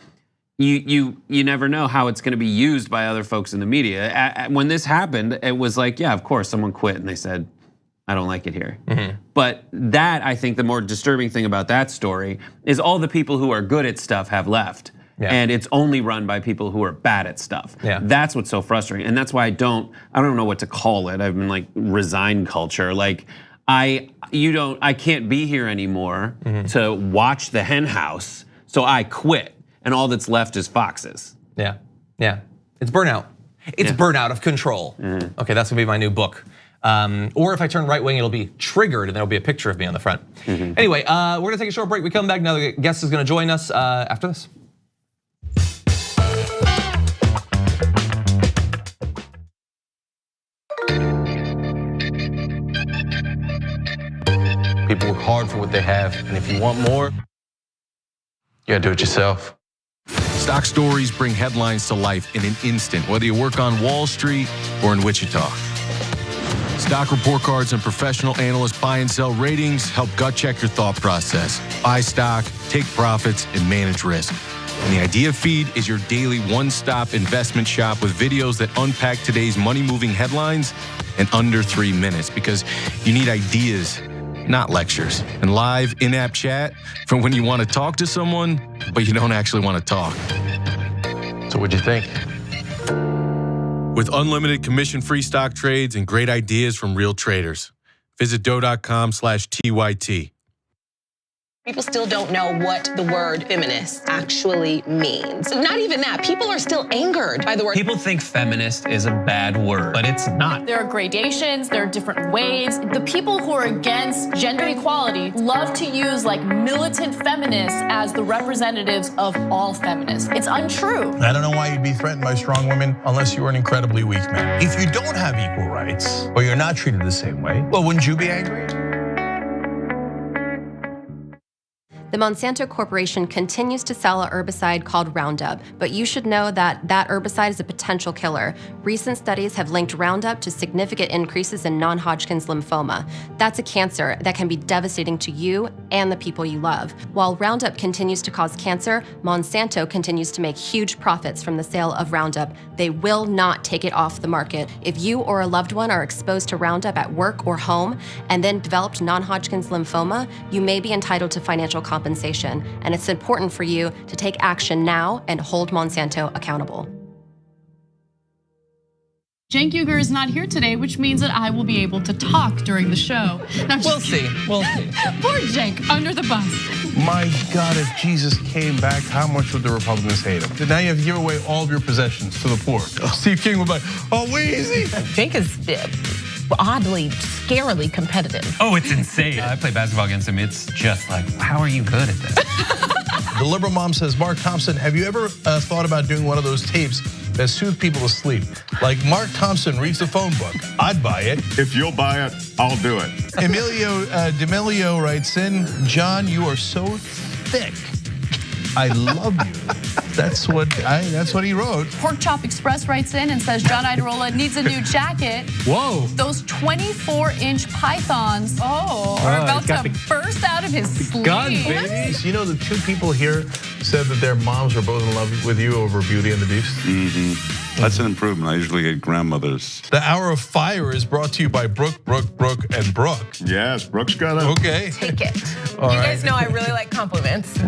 you never know how it's gonna be used by other folks in the media. When this happened, it was like, yeah, of course, someone quit and they said, I don't like it here. But that, I think the more disturbing thing about that story is all the people who are good at stuff have left. And it's only run by people who are bad at stuff. That's what's so frustrating. And that's why I don't know what to call it. I've been like resign culture. Like I can't be here anymore to watch the hen house. So I quit. And all that's left is foxes. Yeah. It's burnout. It's burnout of control. Okay, that's gonna be my new book. Or if I turn right wing, it'll be triggered and there'll be a picture of me on the front. Anyway, we're gonna take a short break. We come back, another guest is gonna join us after this. People work hard for what they have, and if you want more, you gotta do it yourself. Stock stories bring headlines to life in an instant, whether you work on Wall Street or in Wichita. Stock report cards and professional analyst buy and sell ratings help gut check your thought process. Buy stock, take profits, and manage risk. And the Idea Feed is your daily one-stop investment shop with videos that unpack today's money-moving headlines in under 3 minutes, because you need ideas, not lectures. And live in-app chat from when you want to talk to someone, but you don't actually want to talk. So what'd you think? With unlimited commission-free stock trades and great ideas from real traders. Visit doe.com/TYT. People still don't know what the word feminist actually means. Not even that, people are still angered by the word. People think feminist is a bad word, but it's not. There are gradations, there are different ways. The people who are against gender equality love to use like militant feminists as the representatives of all feminists. It's untrue. I don't know why you'd be threatened by strong women unless you were an incredibly weak man. If you don't have equal rights, or you're not treated the same way, well, wouldn't you be angry? The Monsanto Corporation continues to sell a herbicide called Roundup, but you should know that that herbicide is a potential killer. Recent studies have linked Roundup to significant increases in non-Hodgkin's lymphoma. That's a cancer that can be devastating to you and the people you love. While Roundup continues to cause cancer, Monsanto continues to make huge profits from the sale of Roundup. They will not take it off the market. If you or a loved one are exposed to Roundup at work or home and then developed non-Hodgkin's lymphoma, you may be entitled to financial compensation. And it's important for you to take action now and hold Monsanto accountable. Cenk Uygur is not here today, which means that I will be able to talk during the show. We'll see. Poor Cenk, under the bus. My God, if Jesus came back, how much would the Republicans hate him? Now you have to give away all of your possessions to the poor. Steve King would be like, oh, Weezy. Cenk is oddly, scarily competitive. Oh, it's insane. I play basketball against him. It's just like, how are you good at this? The liberal mom says, Mark Thompson, have you ever thought about doing one of those tapes that soothe people to sleep? Like Mark Thompson reads the phone book. I'd buy it. If you'll buy it, I'll do it. Emilio D'Amelio writes in, John, you are so thick. I love you. That's what he wrote. Pork Chop Express writes in and says John Idarola needs a new jacket. Whoa. Those 24-inch pythons are about to burst out of his sleeve. Gun, baby. You know, the two people here said that their moms were both in love with you over Beauty and the Beast. That's an improvement. I usually get grandmothers. The Hour of Fire is brought to you by Brooke, and Brooke. Yes, Brooke's got it. Okay. Take it. All you right. guys know I really like compliments.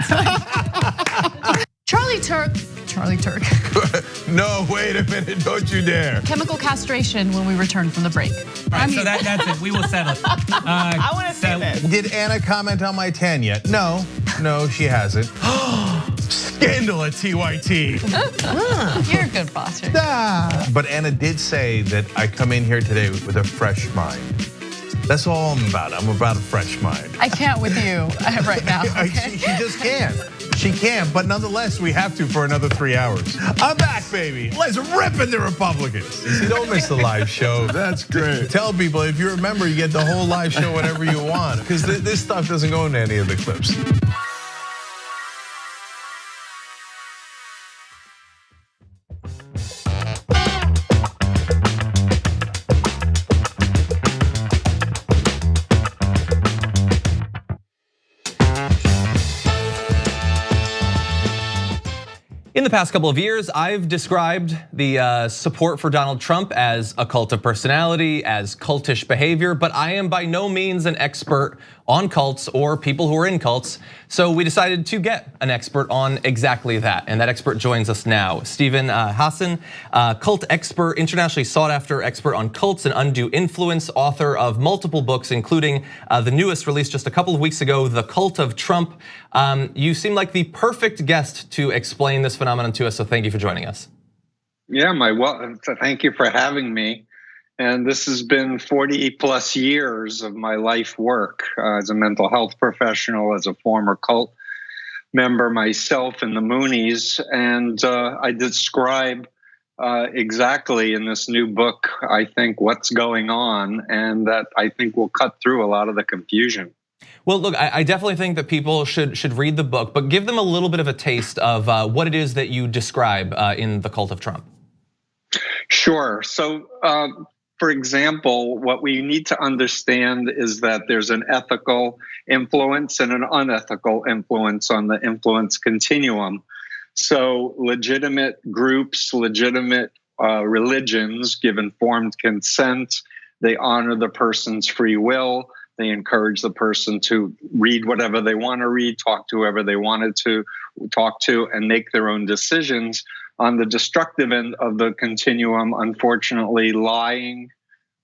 Charlie Turk. No, wait a minute, don't you dare. Chemical castration when we return from the break. Right, so that's it. We will settle. I want to see this. Did Anna comment on my tan yet? No, she hasn't. Scandal at TYT. You're a good boss. But Anna did say that I come in here today with a fresh mind. That's all I'm about. I'm about a fresh mind. I can't with you right now. Okay? She just can't. She can't, but nonetheless, we have to for another 3 hours. I'm back, baby. Let's rip in the Republicans. See, don't miss the live show. That's great. Tell people, if you're a member, you get the whole live show whenever you want, because this stuff doesn't go into any of the clips. In the past couple of years, I've described the support for Donald Trump as a cult of personality, as cultish behavior, but I am by no means an expert on cults or people who are in cults. So we decided to get an expert on exactly that. And that expert joins us now. Stephen Hassan, cult expert, internationally sought after expert on cults and undue influence, author of multiple books, including the newest released just a couple of weeks ago, The Cult of Trump. You seem like the perfect guest to explain this phenomenon to us, so thank you for joining us. Yeah, thank you for having me. And this has been 40 plus years of my life work as a mental health professional, as a former cult member myself in the Moonies. And I describe exactly in this new book, I think, what's going on, and that I think will cut through a lot of the confusion. Well, look, I definitely think that people should read the book, but give them a little bit of a taste of what it is that you describe in The Cult of Trump. Sure. So, for example, what we need to understand is that there's an ethical influence and an unethical influence on the influence continuum. So legitimate groups, legitimate religions give informed consent. They honor the person's free will. They encourage the person to read whatever they want to read, talk to whoever they wanted to talk to, and make their own decisions. On the destructive end of the continuum, unfortunately, lying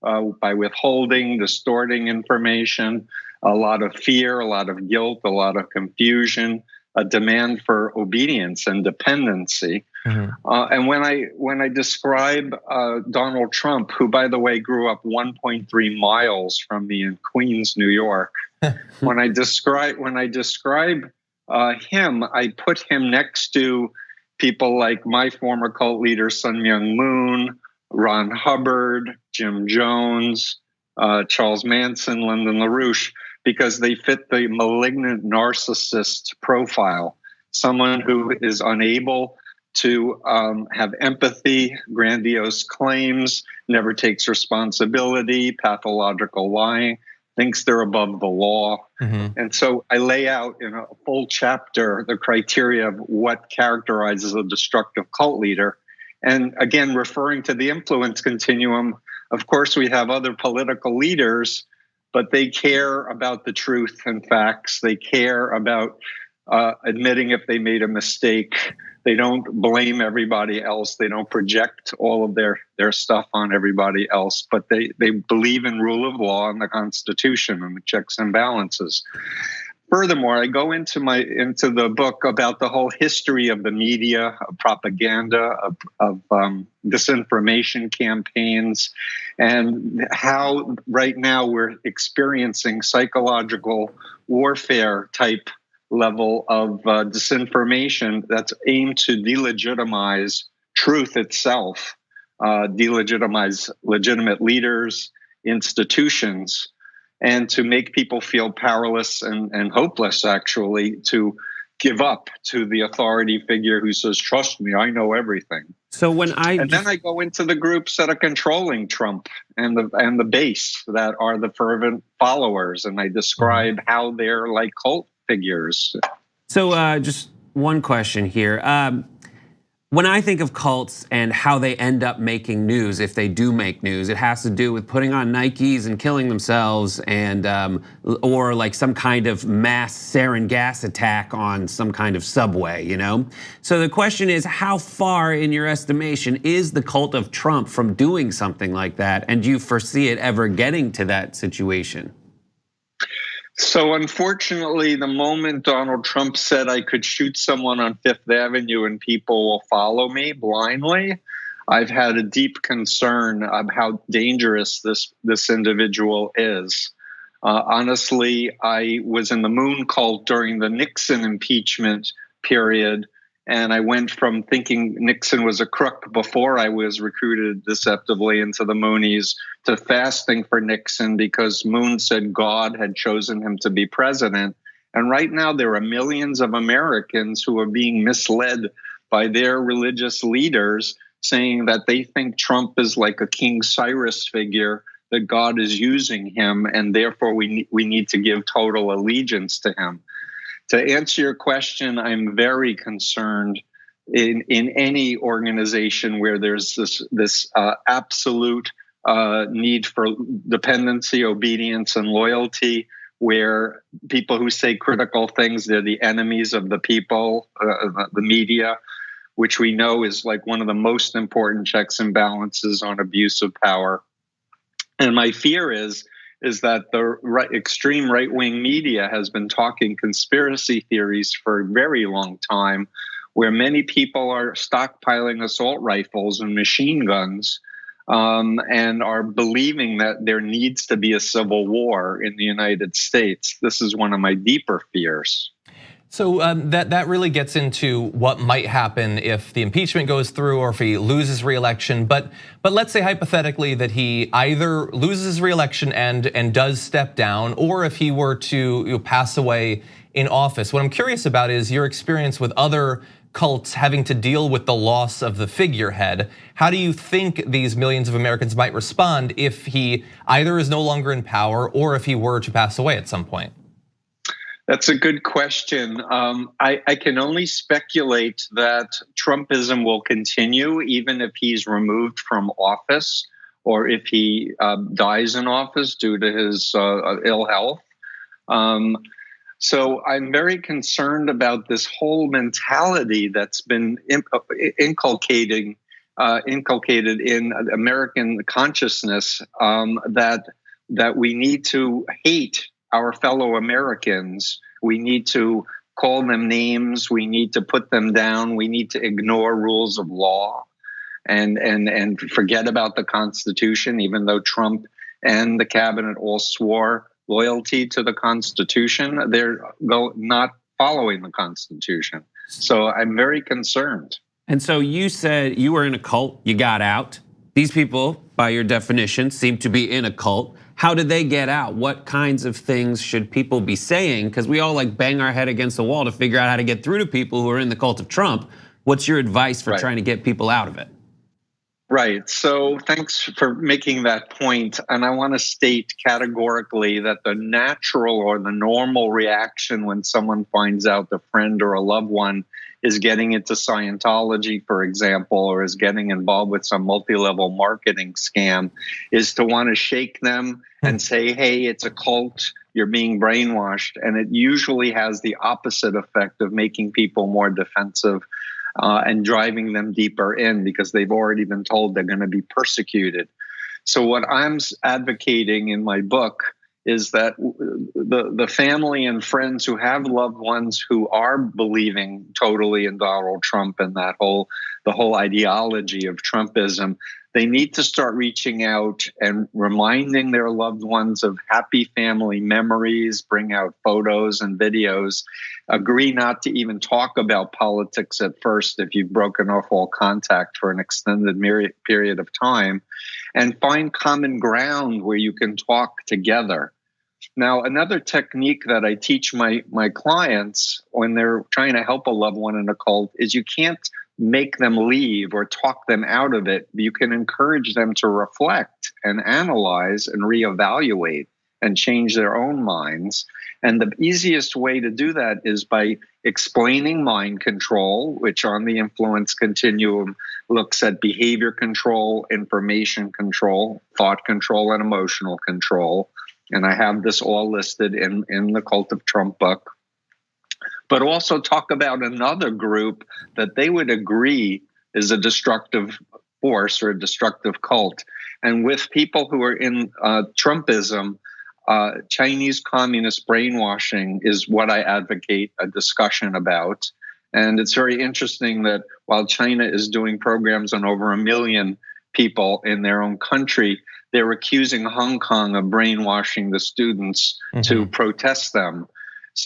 by withholding, distorting information, a lot of fear, a lot of guilt, a lot of confusion, a demand for obedience and dependency. Mm-hmm. And when I describe Donald Trump, who, by the way, grew up 1.3 miles from me in Queens, New York, when I describe him, I put him next to people like my former cult leader, Sun Myung Moon, Ron Hubbard, Jim Jones, Charles Manson, Lyndon LaRouche, because they fit the malignant narcissist profile. Someone who is unable to have empathy, grandiose claims, never takes responsibility, pathological lying, thinks they're above the law. Mm-hmm. And so I lay out in a full chapter the criteria of what characterizes a destructive cult leader. And again, referring to the influence continuum, of course, we have other political leaders, but they care about the truth and facts. They care about admitting if they made a mistake. They don't blame everybody else. They don't project all of their stuff on everybody else, but they believe in rule of law and the Constitution and the checks and balances. Furthermore, I go into the book about the whole history of the media, of propaganda, of disinformation campaigns, and how right now we're experiencing psychological warfare type level of disinformation that's aimed to delegitimize truth itself, delegitimize legitimate leaders, institutions, and to make people feel powerless and hopeless, actually, to give up to the authority figure who says, trust me, I know everything. So then I go into the groups that are controlling Trump and the base that are the fervent followers, and I describe how they're like cult figures. So just one question here. When I think of cults and how they end up making news, if they do make news, it has to do with putting on Nikes and killing themselves, and or like some kind of mass sarin gas attack on some kind of subway, you know? So the question is, how far in your estimation is the cult of Trump from doing something like that? And do you foresee it ever getting to that situation? So unfortunately, the moment Donald Trump said I could shoot someone on Fifth Avenue and people will follow me blindly, I've had a deep concern of how dangerous this individual is. Honestly, I was in the Moon cult during the Nixon impeachment period, and I went from thinking Nixon was a crook before I was recruited deceptively into the Moonies to fasting for Nixon because Moon said God had chosen him to be president. And right now there are millions of Americans who are being misled by their religious leaders saying that they think Trump is like a King Cyrus figure, that God is using him, and therefore we need to give total allegiance to him. To answer your question, I'm very concerned in any organization where there's this absolute need for dependency, obedience, and loyalty, where people who say critical things, they're the enemies of the people, the media, which we know is like one of the most important checks and balances on abuse of power. And my fear is that the extreme right-wing media has been talking conspiracy theories for a very long time, where many people are stockpiling assault rifles and machine guns, and are believing that there needs to be a civil war in the United States. This is one of my deeper fears. So that really gets into what might happen if the impeachment goes through or if he loses re-election. But let's say hypothetically that he either loses re-election and does step down, or if he were to pass away in office. What I'm curious about is your experience with other cults having to deal with the loss of the figurehead. How do you think these millions of Americans might respond if he either is no longer in power or if he were to pass away at some point? That's a good question. I can only speculate that Trumpism will continue even if he's removed from office or if he dies in office due to his ill health. So I'm very concerned about this whole mentality that's been inculcated in American consciousness, that we need to hate our fellow Americans. We need to call them names. We need to put them down. We need to ignore rules of law and forget about the Constitution, even though Trump and the cabinet all swore loyalty to the Constitution. They're not following the Constitution. So I'm very concerned. And so you said you were in a cult, you got out. These people, by your definition, seem to be in a cult. How did they get out? What kinds of things should people be saying? Because we all like bang our head against the wall to figure out how to get through to people who are in the cult of Trump. What's your advice for trying to get people out of it? Right. So thanks for making that point. And I want to state categorically that the natural or the normal reaction when someone finds out a friend or a loved one is getting into Scientology, for example, or is getting involved with some multi-level marketing scam, is to want to shake them and say, hey, it's a cult, you're being brainwashed. And it usually has the opposite effect of making people more defensive and driving them deeper in because they've already been told they're going to be persecuted. So what I'm advocating in my book is that the family and friends who have loved ones who are believing totally in Donald Trump and the whole ideology of Trumpism, they need to start reaching out and reminding their loved ones of happy family memories, bring out photos and videos, agree not to even talk about politics at first if you've broken off all contact for an extended period of time, and find common ground where you can talk together. Now, another technique that I teach my clients when they're trying to help a loved one in a cult is you can't make them leave or talk them out of it. You can encourage them to reflect and analyze and reevaluate and change their own minds. And the easiest way to do that is by explaining mind control, which on the influence continuum looks at behavior control, information control, thought control, and emotional control. And I have this all listed in the Cult of Trump book. But also talk about another group that they would agree is a destructive force or a destructive cult. And with people who are in Trumpism, Chinese communist brainwashing is what I advocate a discussion about. And it's very interesting that while China is doing programs on over 1 million people in their own country, they're accusing Hong Kong of brainwashing the students to protest them.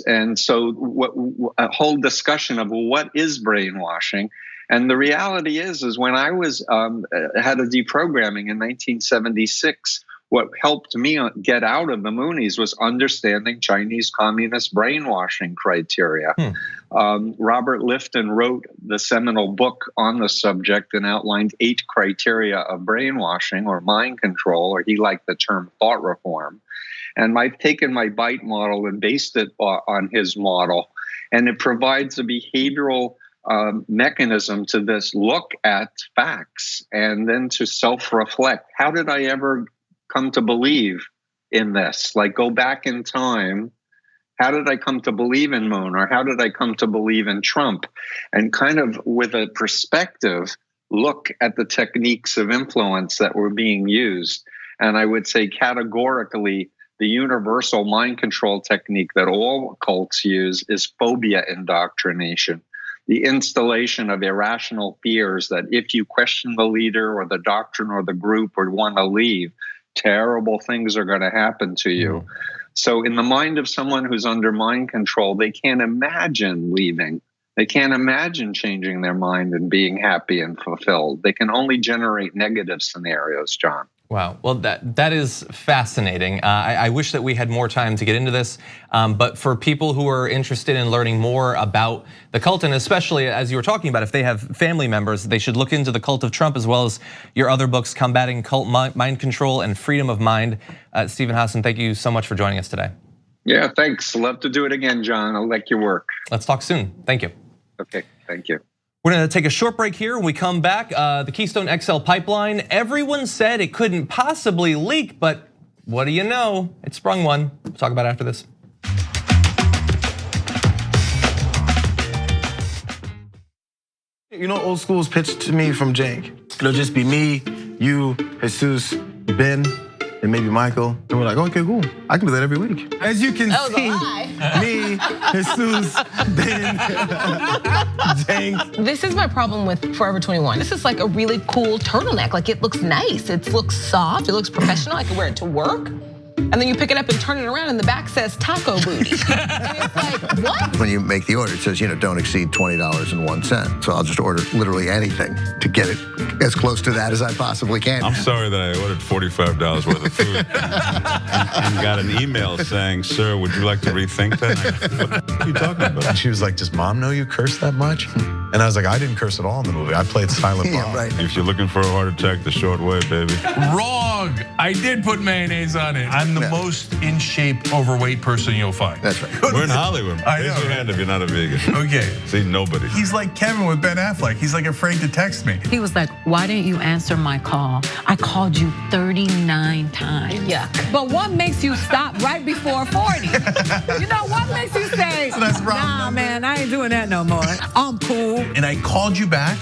And so a whole discussion of what is brainwashing. And the reality is when I was had a deprogramming in 1976, what helped me get out of the Moonies was understanding Chinese communist brainwashing criteria. Robert Lifton wrote the seminal book on the subject and outlined 8 criteria of brainwashing or mind control, or he liked the term thought reform. And I've taken my BITE model and based it on his model. And it provides a behavioral mechanism to this look at facts and then to self-reflect. How did I ever come to believe in this? Like, go back in time. How did I come to believe in Moon? Or how did I come to believe in Trump? And kind of with a perspective, look at the techniques of influence that were being used. And I would say categorically, the universal mind control technique that all cults use is phobia indoctrination. The installation of irrational fears that if you question the leader or the doctrine or the group or want to leave, terrible things are going to happen to you. So in the mind of someone who's under mind control, they can't imagine leaving. They can't imagine changing their mind and being happy and fulfilled. They can only generate negative scenarios, John. Wow, well that is fascinating. I wish that we had more time to get into this, but for people who are interested in learning more about the cult, and especially as you were talking about, if they have family members, they should look into the Cult of Trump as well as your other books, Combating Cult Mind Control and Freedom of Mind. Stephen Hassan, thank you so much for joining us today. Yeah, thanks. Love to do it again, John. I'll like your work. Let's talk soon. Thank you. Okay, thank you. We're gonna take a short break here. When we come back, the Keystone XL pipeline, everyone said it couldn't possibly leak, but what do you know? It sprung one. We'll talk about it after this. You know, old school's pitched to me from Jake. It'll just be me, you, Jesus, Ben, and maybe Michael. And we're like, okay, cool. I can do that every week. As you can see, me, Jesus, Ben, Jake. This is my problem with Forever 21. This is like a really cool turtleneck. Like, it looks nice, it looks soft, it looks professional. I can wear it to work. And then you pick it up and turn it around and the back says taco booty. And it's like, what? When you make the order, it says, don't exceed $20.01. So I'll just order literally anything to get it as close to that as I possibly can. I'm sorry that I ordered $45 worth of food and got an email saying, sir, would you like to rethink that? What are you talking about? And she was like, does mom know you curse that much? And I was like, I didn't curse at all in the movie. I played silent Bob. Right. If you're looking for a heart attack, the short way, baby. Wrong. I did put mayonnaise on it. I'm the most in shape, overweight person you'll find. That's right. We're in Hollywood. Raise your hand if you're not a vegan. Okay. See, nobody. He's like Kevin with Ben Affleck. He's like afraid to text me. He was like, why didn't you answer my call? I called you 39 times. Yuck. But what makes you stop right before 40? You know, what makes you say, nah, man, I ain't doing that no more. I'm cool. And I called you back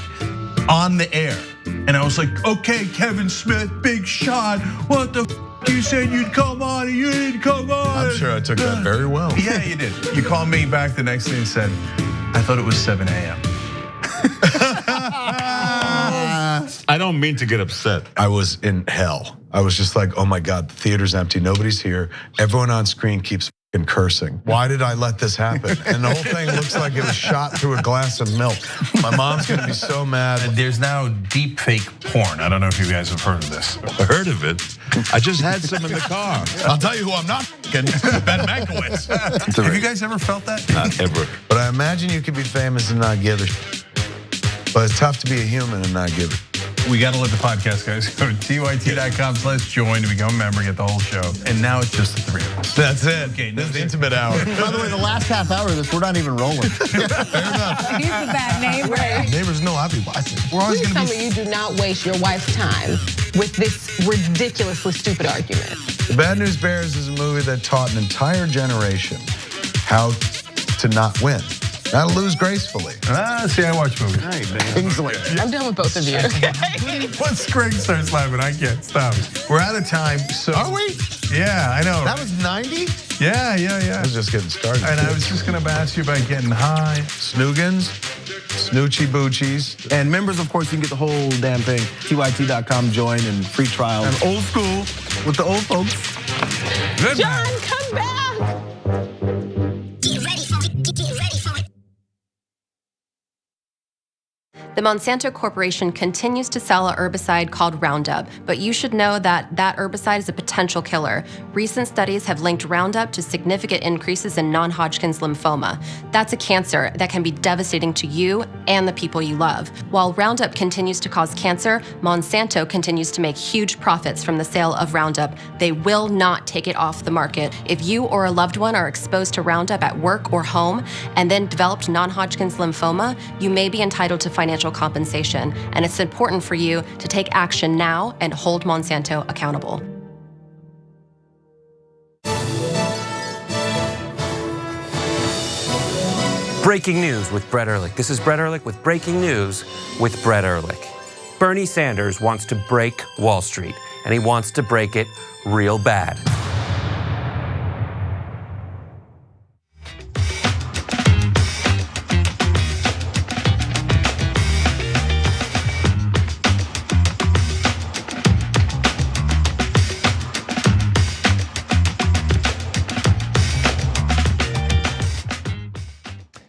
on the air. And I was like, okay, Kevin Smith, big shot. What the you said you'd come on and you didn't come on. I'm sure I took that very well. Yeah, you did. You called me back the next day and said, I thought it was 7 a.m. I don't mean to get upset. I was in hell. I was just like, oh my God, the theater's empty, nobody's here. Everyone on screen keeps fucking cursing. Why did I let this happen? And the whole thing looks like it was shot through a glass of milk. My mom's gonna be so mad. There's now deep fake porn. I don't know if you guys have heard of this. I heard of it. I just had some in the car. I'll tell you who I'm not fucking, Ben Mankiewicz. Have you guys ever felt that? Not ever. But I imagine you could be famous and not give a shit. But it's tough to be a human and not give a shit. We gotta let the podcast guys go to tyt.com/join to become a member, get the whole show. And now it's just the three of us. That's it. Okay, this is the intimate hour. By the way, the last half hour of this, we're not even rolling. Fair enough. He's a bad neighbor. Neighbors know I'll be watching. We're always Please gonna tell be. me you do not waste your wife's time with this ridiculously stupid argument. The Bad News Bears is a movie that taught an entire generation how to not win. How to lose gracefully. See, I watch movies. Hey, man. Kingsley. I'm done with both of you. Once Greg starts laughing, I can't stop. We're out of time. So are we? Yeah, I know. That was 90? Yeah. I was just getting started. And I was just gonna ask you about getting high. Snoogans, Snoochie Boochies. And members, of course, you can get the whole damn thing. TYT.com, join and free trial. And old school with the old folks. Good. John, come back. Get ready for it. Get ready for it. The Monsanto Corporation continues to sell a herbicide called Roundup, but you should know that that herbicide is a potential killer. Recent studies have linked Roundup to significant increases in non-Hodgkin's lymphoma. That's a cancer that can be devastating to you and the people you love. While Roundup continues to cause cancer, Monsanto continues to make huge profits from the sale of Roundup. They will not take it off the market. If you or a loved one are exposed to Roundup at work or home and then developed non-Hodgkin's lymphoma, you may be entitled to financial compensation, and it's important for you to take action now and hold Monsanto accountable. Breaking news with Brett Ehrlich. This is Brett Ehrlich with Breaking News with Brett Ehrlich. Bernie Sanders wants to break Wall Street, and he wants to break it real bad.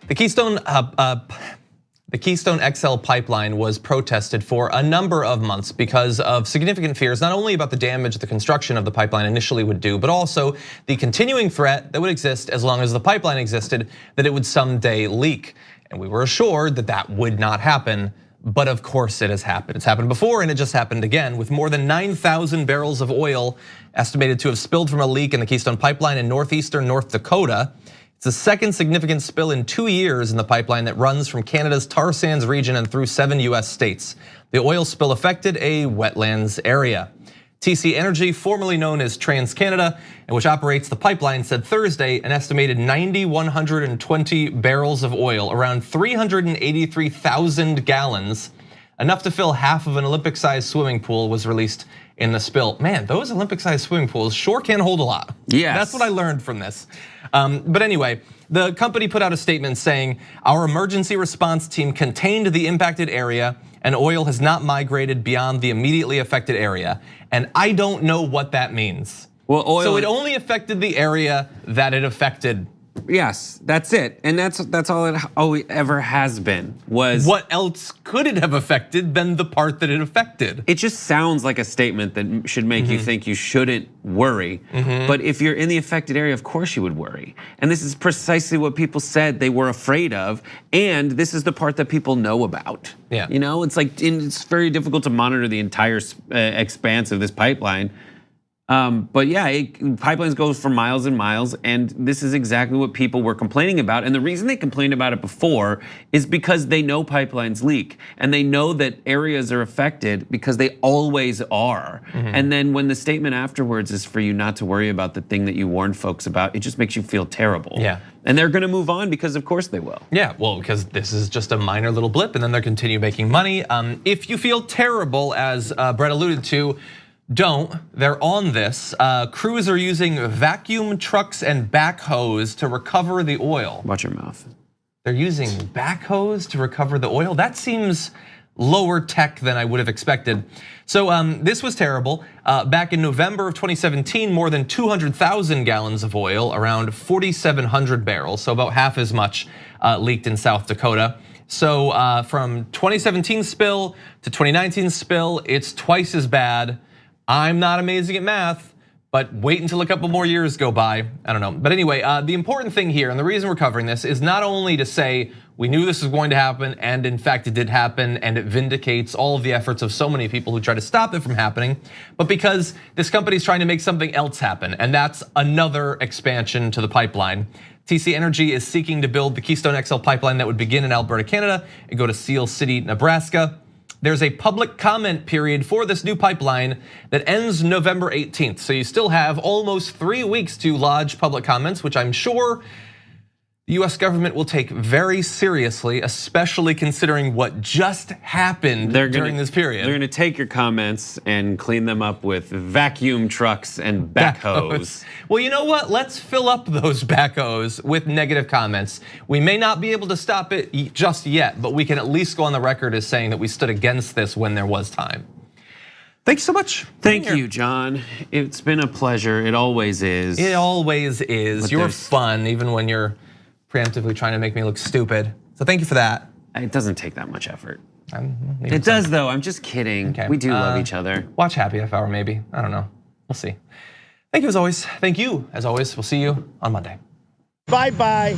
The Keystone XL pipeline was protested for a number of months because of significant fears, not only about the damage the construction of the pipeline initially would do, but also the continuing threat that would exist as long as the pipeline existed, that it would someday leak. And we were assured that that would not happen, but of course it has happened. It's happened before and it just happened again, with more than 9,000 barrels of oil estimated to have spilled from a leak in the Keystone pipeline in northeastern North Dakota. It's the second significant spill in 2 years in the pipeline that runs from Canada's tar sands region and through 7 US states. The oil spill affected a wetlands area. TC Energy, formerly known as TransCanada, and which operates the pipeline, said Thursday an estimated 9,120 barrels of oil, around 383,000 gallons, enough to fill half of an Olympic-sized swimming pool, was released in the spill. Man, those Olympic-sized swimming pools sure can hold a lot. Yes. That's what I learned from this. But anyway, the company put out a statement saying, our emergency response team contained the impacted area and oil has not migrated beyond the immediately affected area. And I don't know what that means. Well, oil. So it only affected the area that it affected. Yes, that's it, and that's all it ever has been. Was what else could it have affected than the part that it affected? It just sounds like a statement that should make you think you shouldn't worry. But if you're in the affected area, of course you would worry. And this is precisely what people said they were afraid of, and this is the part that people know about. Yeah, you know, it's like it's very difficult to monitor the entire expanse of this pipeline. But yeah, pipelines go for miles and miles, and this is exactly what people were complaining about. And the reason they complained about it before is because they know pipelines leak, and they know that areas are affected because they always are. And then when the statement afterwards is for you not to worry about the thing that you warned folks about, it just makes you feel terrible. Yeah. And they're gonna move on because of course they will. Yeah, well, because this is just a minor little blip, and then they'll continue making money. If you feel terrible, as Brett alluded to, don't. They're on this. Crews are using vacuum trucks and backhoes to recover the oil. Watch your mouth. They're using backhoes to recover the oil? That seems lower tech than I would have expected. So this was terrible. Back in November of 2017, more than 200,000 gallons of oil, around 4,700 barrels, so about half as much leaked in South Dakota. So from 2017 spill to 2019 spill, it's twice as bad. I'm not amazing at math, but wait until a couple more years go by. I don't know. But anyway, the important thing here, and the reason we're covering this, is not only to say we knew this was going to happen, and in fact it did happen, and it vindicates all of the efforts of so many people who try to stop it from happening, but because this company is trying to make something else happen, and that's another expansion to the pipeline. TC Energy is seeking to build the Keystone XL pipeline that would begin in Alberta, Canada, and go to Seal City, Nebraska. There's a public comment period for this new pipeline that ends November 18th. So you still have almost 3 weeks to lodge public comments, which I'm sure the US government will take very seriously, especially considering what just happened during this period. They're gonna take your comments and clean them up with vacuum trucks and backhoes. Well, you know what? Let's fill up those backhoes with negative comments. We may not be able to stop it just yet, but we can at least go on the record as saying that we stood against this when there was time. Thank you so much. Thank you, John. It's been a pleasure. It always is. It always is. But You're fun, even when you're preemptively trying to make me look stupid. So thank you for that. It doesn't take that much effort. Maybe It does though, I'm just kidding. Okay. We do love each other. Watch Happy Half Hour maybe, I don't know, we'll see. Thank you as always. Thank you as always. We'll see you on Monday. Bye-bye.